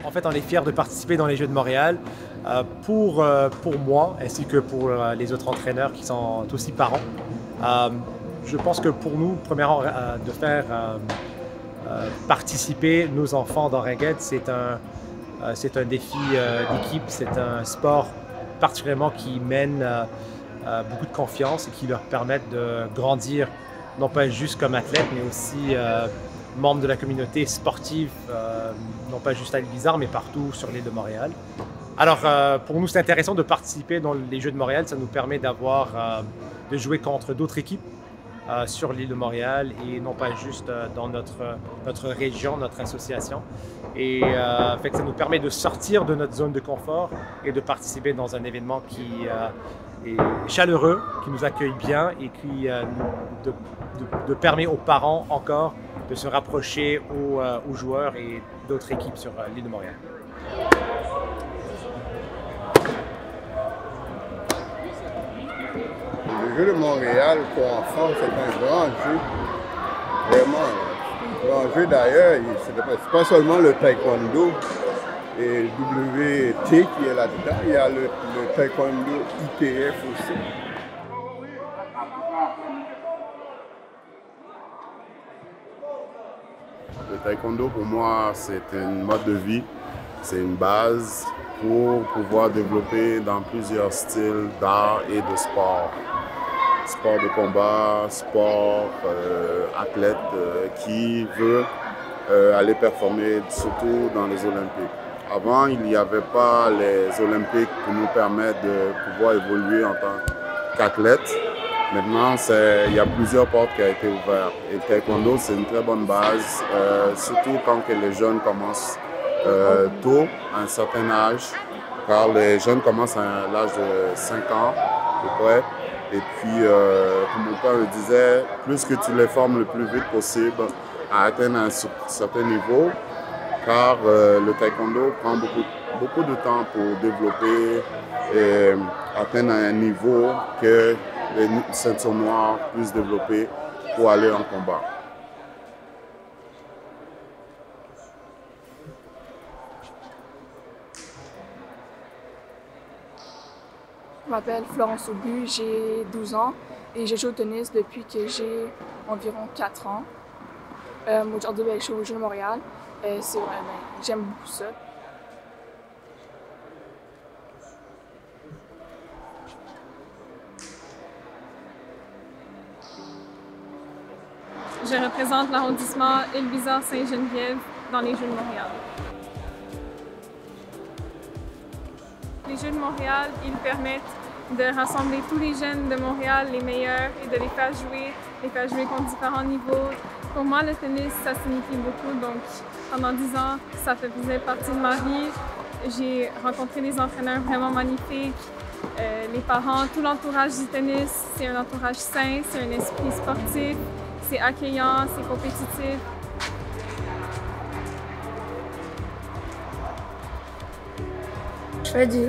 En fait, on est fiers de participer dans les Jeux de Montréal pour moi ainsi que pour les autres entraîneurs qui sont aussi parents. Je pense que pour nous, premièrement, de faire participer nos enfants dans Ringuette, c'est un défi d'équipe, c'est un sport particulièrement qui mène beaucoup de confiance et qui leur permet de grandir, non pas juste comme athlète, mais aussi membres de la communauté sportive, non pas juste à l'Île-Bizarre, mais partout sur l'île de Montréal. Alors, pour nous, c'est intéressant de participer dans les Jeux de Montréal. Ça nous permet de jouer contre d'autres équipes sur l'île de Montréal et non pas juste dans notre région, notre association. Et fait que ça nous permet de sortir de notre zone de confort et de participer dans un événement qui est chaleureux, qui nous accueille bien et qui de permet aux parents encore de se rapprocher aux joueurs et d'autres équipes sur l'île de Montréal. Le jeu de Montréal pour enfants, c'est un grand jeu, vraiment. Un grand jeu d'ailleurs, c'est pas seulement le taekwondo et le WT qui est là-dedans, il y a le taekwondo ITF aussi. Le taekwondo pour moi c'est un mode de vie, c'est une base pour pouvoir développer dans plusieurs styles d'art et de sport. Sport de combat, sport, athlète qui veut aller performer surtout dans les Olympiques. Avant, il n'y avait pas les Olympiques pour nous permettre de pouvoir évoluer en tant qu'athlète. Maintenant, il y a plusieurs portes qui ont été ouvertes. Et le taekwondo, c'est une très bonne base, surtout quand les jeunes commencent tôt, à un certain âge, car les jeunes commencent à l'âge de 5 ans, à peu près. Et puis, comme mon père le disait, plus que tu les formes le plus vite possible à atteindre un certain niveau, car le taekwondo prend beaucoup de temps pour développer et atteindre un niveau que les ceintures noires puissent développer pour aller en combat. Je m'appelle Florence Aubu, j'ai 12 ans et je joue au tennis depuis que j'ai environ 4 ans. Aujourd'hui, je suis au Jeux de Montréal. J'aime beaucoup ça. Je représente l'arrondissement Île-Bizarre-Sainte-Geneviève dans les Jeux de Montréal. Les Jeux de Montréal, ils permettent de rassembler tous les jeunes de Montréal, les meilleurs, et de les faire jouer contre différents niveaux. Pour moi, le tennis, ça signifie beaucoup. Donc, pendant 10 ans, ça faisait partie de ma vie. J'ai rencontré des entraîneurs vraiment magnifiques, les parents, tout l'entourage du tennis. C'est un entourage sain, c'est un esprit sportif, c'est accueillant, c'est compétitif. Je fais du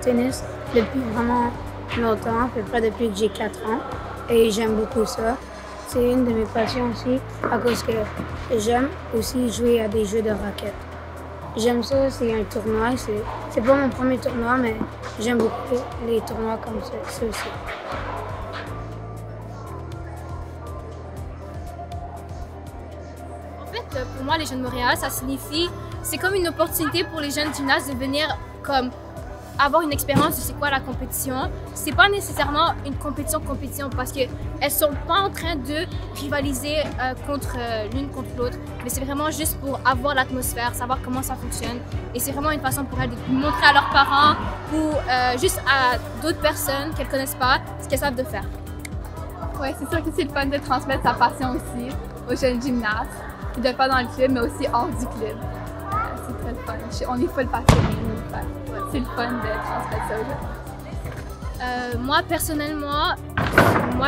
tennis depuis vraiment longtemps, à peu près depuis que j'ai 4 ans, et j'aime beaucoup ça. C'est une de mes passions aussi, à cause que j'aime aussi jouer à des jeux de raquettes. J'aime ça, c'est un tournoi, c'est pas mon premier tournoi, mais j'aime beaucoup les tournois comme ça aussi. En fait, pour moi, les Jeux de Montréal, ça signifie, c'est comme une opportunité pour les jeunes gymnastes de venir comme avoir une expérience de c'est quoi la compétition. C'est pas nécessairement une compétition parce qu'elles sont pas en train de rivaliser l'une contre l'autre, mais c'est vraiment juste pour avoir l'atmosphère, savoir comment ça fonctionne. Et c'est vraiment une façon pour elles de montrer à leurs parents ou juste à d'autres personnes qu'elles connaissent pas ce qu'elles savent de faire. Ouais, c'est sûr que c'est le fun de transmettre sa passion aussi aux jeunes gymnastes, de le faire dans le club, mais aussi hors du club. C'est très le fun. On est full passionnés. C'est le fun de transmettre ça aux jeunes. Moi, personnellement,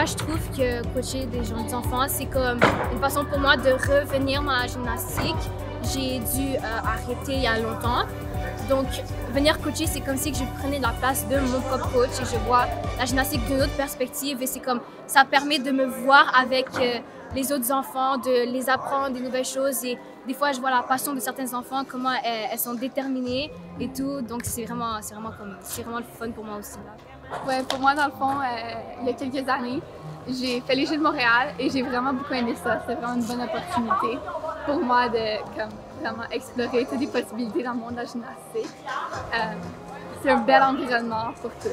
je trouve que coacher des jeunes enfants, c'est comme une façon pour moi de revenir dans la gymnastique. J'ai dû arrêter il y a longtemps. Donc, venir coacher, c'est comme si je prenais la place de mon propre coach et je vois la gymnastique d'une autre perspective. Et c'est comme ça permet de me voir avec les autres enfants, de les apprendre des nouvelles choses et des fois, je vois la passion de certains enfants, comment elles sont déterminées et tout. Donc, c'est vraiment le fun pour moi aussi. Là. Ouais, pour moi, dans le fond, il y a quelques années, j'ai fait les Jeux de Montréal et j'ai vraiment beaucoup aimé ça. C'était vraiment une bonne opportunité pour moi de vraiment explorer toutes les possibilités dans le monde de la gymnastique. C'est un bel environnement pour tous.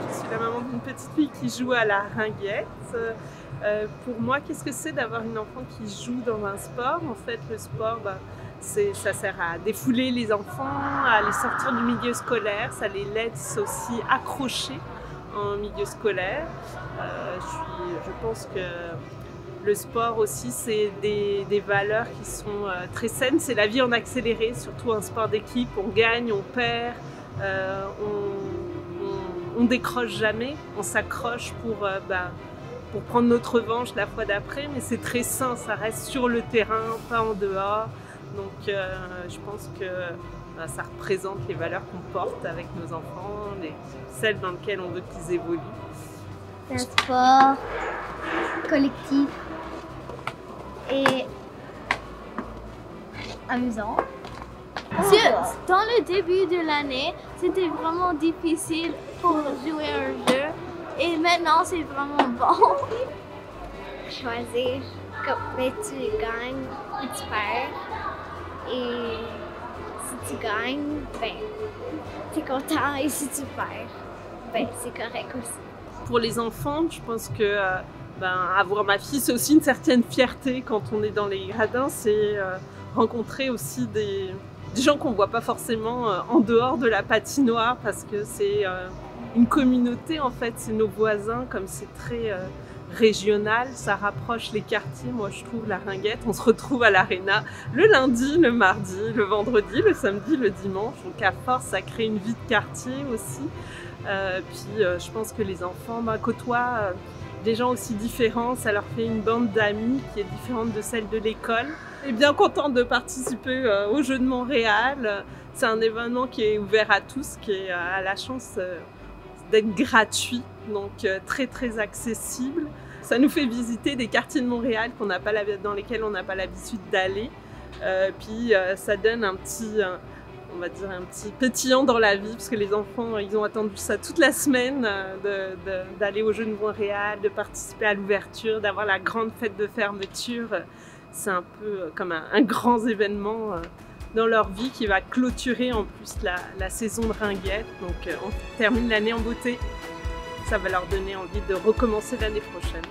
Je suis la maman d'une petite fille qui joue à la ringuette. Pour moi, qu'est-ce que c'est d'avoir une enfant qui joue dans un sport? En fait, le sport, ça sert à défouler les enfants, à les sortir du milieu scolaire, ça les laisse aussi accrochés en milieu scolaire. Je pense que le sport aussi, c'est des valeurs qui sont très saines. C'est la vie en accéléré, surtout un sport d'équipe. On gagne, on perd, on décroche jamais, on s'accroche pour prendre notre revanche la fois d'après, mais c'est très sain, ça reste sur le terrain, pas en dehors. Donc je pense que ça représente les valeurs qu'on porte avec nos enfants, celles dans lesquelles on veut qu'ils évoluent. C'est un sport collectif et amusant. Dans le début de l'année, c'était vraiment difficile pour jouer à un jeu et maintenant c'est vraiment bon. Choisir, tu gagnes ou tu perds. Et si tu gagnes, tu es content, et si tu perds, c'est correct aussi. Pour les enfants, je pense que avoir ma fille, c'est aussi une certaine fierté quand on est dans les gradins, c'est rencontrer aussi des gens qu'on ne voit pas forcément en dehors de la patinoire, parce que c'est une communauté en fait, c'est nos voisins, comme c'est très régional, ça rapproche les quartiers. Moi je trouve la ringuette, on se retrouve à l'Arena le lundi, le mardi, le vendredi, le samedi, le dimanche, donc à force ça crée une vie de quartier aussi. Je pense que les enfants côtoient des gens aussi différents, ça leur fait une bande d'amis qui est différente de celle de l'école. Je suis bien contente de participer aux Jeux de Montréal. C'est un événement qui est ouvert à tous, qui a la chance d'être gratuit, donc très très accessible. Ça nous fait visiter des quartiers de Montréal dans lesquels on n'a pas l'habitude d'aller. Ça donne un petit pétillant dans la vie, parce que les enfants, ils ont attendu ça toute la semaine, d'aller aux Jeux de Montréal, de participer à l'ouverture, d'avoir la grande fête de fermeture. C'est un peu comme un grand événement dans leur vie qui va clôturer en plus la saison de ringuette. Donc on termine l'année en beauté. Ça va leur donner envie de recommencer l'année prochaine.